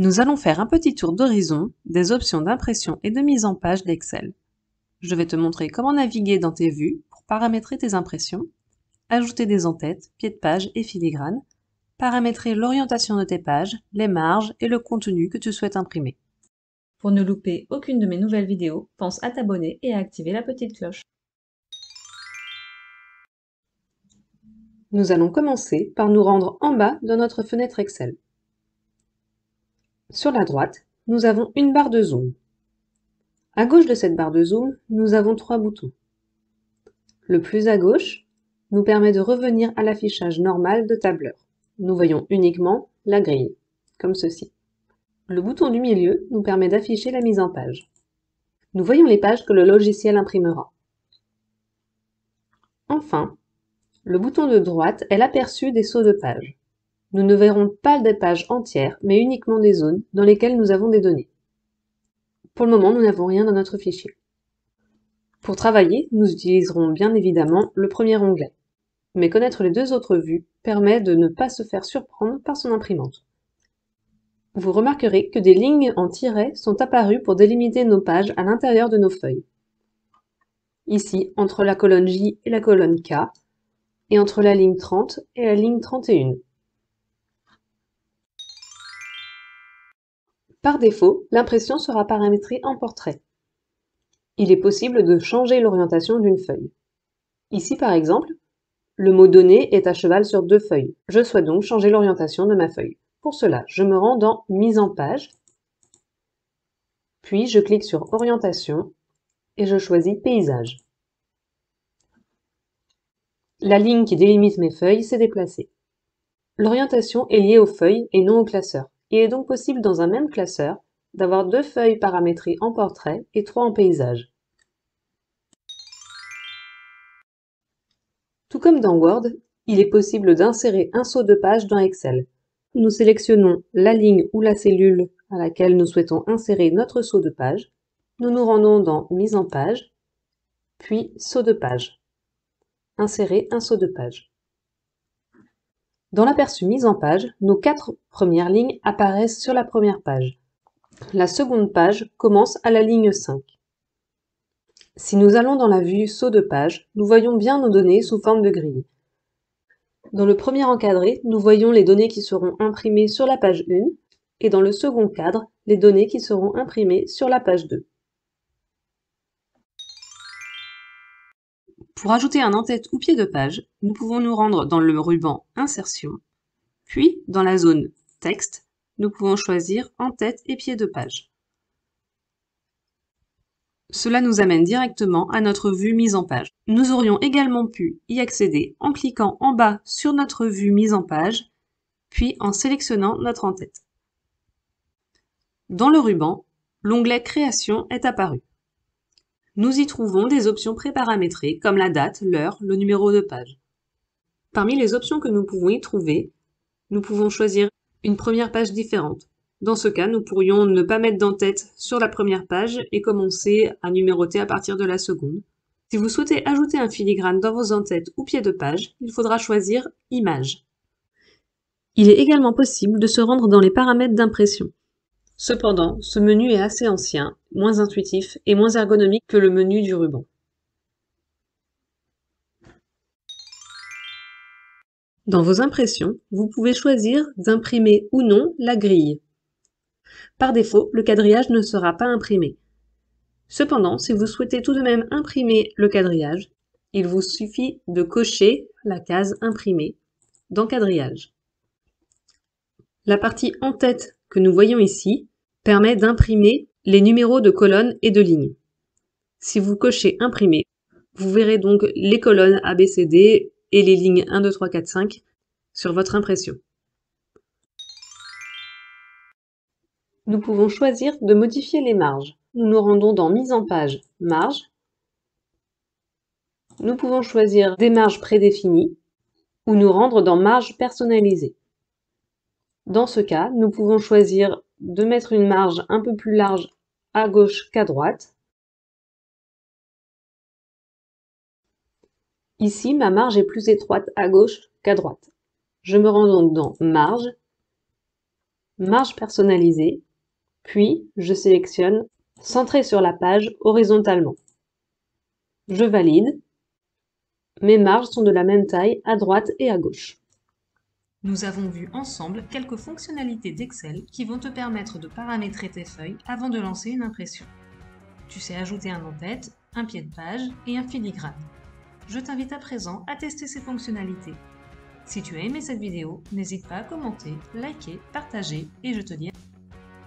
Nous allons faire un petit tour d'horizon des options d'impression et de mise en page d'Excel. Je vais te montrer comment naviguer dans tes vues pour paramétrer tes impressions, ajouter des en-têtes, pieds de page et filigranes, paramétrer l'orientation de tes pages, les marges et le contenu que tu souhaites imprimer. Pour ne louper aucune de mes nouvelles vidéos, pense à t'abonner et à activer la petite cloche. Nous allons commencer par nous rendre en bas de notre fenêtre Excel. Sur la droite, nous avons une barre de zoom. À gauche de cette barre de zoom, nous avons 3 boutons. Le plus à gauche nous permet de revenir à l'affichage normal de tableur. Nous voyons uniquement la grille, comme ceci. Le bouton du milieu nous permet d'afficher la mise en page. Nous voyons les pages que le logiciel imprimera. Enfin, le bouton de droite est l'aperçu des sauts de page. Nous ne verrons pas des pages entières, mais uniquement des zones dans lesquelles nous avons des données. Pour le moment, nous n'avons rien dans notre fichier. Pour travailler, nous utiliserons bien évidemment le premier onglet. Mais connaître les deux autres vues permet de ne pas se faire surprendre par son imprimante. Vous remarquerez que des lignes en tiret sont apparues pour délimiter nos pages à l'intérieur de nos feuilles. Ici, entre la colonne J et la colonne K, et entre la ligne 30 et la ligne 31. Par défaut, l'impression sera paramétrée en portrait. Il est possible de changer l'orientation d'une feuille. Ici, par exemple, le mot donné est à cheval sur 2 feuilles. Je souhaite donc changer l'orientation de ma feuille. Pour cela, je me rends dans Mise en page, puis je clique sur Orientation et je choisis Paysage. La ligne qui délimite mes feuilles s'est déplacée. L'orientation est liée aux feuilles et non au classeur. Il est donc possible dans un même classeur d'avoir 2 feuilles paramétrées en portrait et 3 en paysage. Tout comme dans Word, il est possible d'insérer un saut de page dans Excel. Nous sélectionnons la ligne ou la cellule à laquelle nous souhaitons insérer notre saut de page. Nous nous rendons dans Mise en page, puis Saut de page. Insérer un saut de page. Dans l'aperçu Mise en page, nos 4 premières lignes apparaissent sur la première page. La seconde page commence à la ligne 5. Si nous allons dans la vue Saut de page, nous voyons bien nos données sous forme de grille. Dans le premier encadré, nous voyons les données qui seront imprimées sur la page 1 et dans le second cadre, les données qui seront imprimées sur la page 2. Pour ajouter un en-tête ou pied de page, nous pouvons nous rendre dans le ruban Insertion, puis dans la zone Texte, nous pouvons choisir en-tête et pied de page. Cela nous amène directement à notre vue mise en page. Nous aurions également pu y accéder en cliquant en bas sur notre vue mise en page, puis en sélectionnant notre en-tête. Dans le ruban, l'onglet Création est apparu. Nous y trouvons des options préparamétrées comme la date, l'heure, le numéro de page. Parmi les options que nous pouvons y trouver, nous pouvons choisir une première page différente. Dans ce cas, nous pourrions ne pas mettre d'en-tête sur la première page et commencer à numéroter à partir de la seconde. Si vous souhaitez ajouter un filigrane dans vos en-têtes ou pieds de page, il faudra choisir Images. Il est également possible de se rendre dans les paramètres d'impression. Cependant, ce menu est assez ancien, moins intuitif et moins ergonomique que le menu du ruban. Dans vos impressions, vous pouvez choisir d'imprimer ou non la grille. Par défaut, le quadrillage ne sera pas imprimé. Cependant, si vous souhaitez tout de même imprimer le quadrillage, il vous suffit de cocher la case Imprimer dans Quadrillage. La partie en tête que nous voyons ici permet d'imprimer les numéros de colonnes et de lignes. Si vous cochez Imprimer, vous verrez donc les colonnes ABCD et les lignes 1, 2, 3, 4, 5 sur votre impression. Nous pouvons choisir de modifier les marges. Nous nous rendons dans Mise en page, Marge. Nous pouvons choisir des marges prédéfinies ou nous rendre dans Marge personnalisée. Dans ce cas, nous pouvons choisir de mettre une marge un peu plus large à gauche qu'à droite. Ici, ma marge est plus étroite à gauche qu'à droite. Je me rends donc dans Marge, marge personnalisée, puis je sélectionne Centrer sur la page horizontalement. Je valide. Mes marges sont de la même taille à droite et à gauche. Nous avons vu ensemble quelques fonctionnalités d'Excel qui vont te permettre de paramétrer tes feuilles avant de lancer une impression. Tu sais ajouter un en-tête, un pied de page et un filigrane. Je t'invite à présent à tester ces fonctionnalités. Si tu as aimé cette vidéo, n'hésite pas à commenter, liker, partager et je te dis à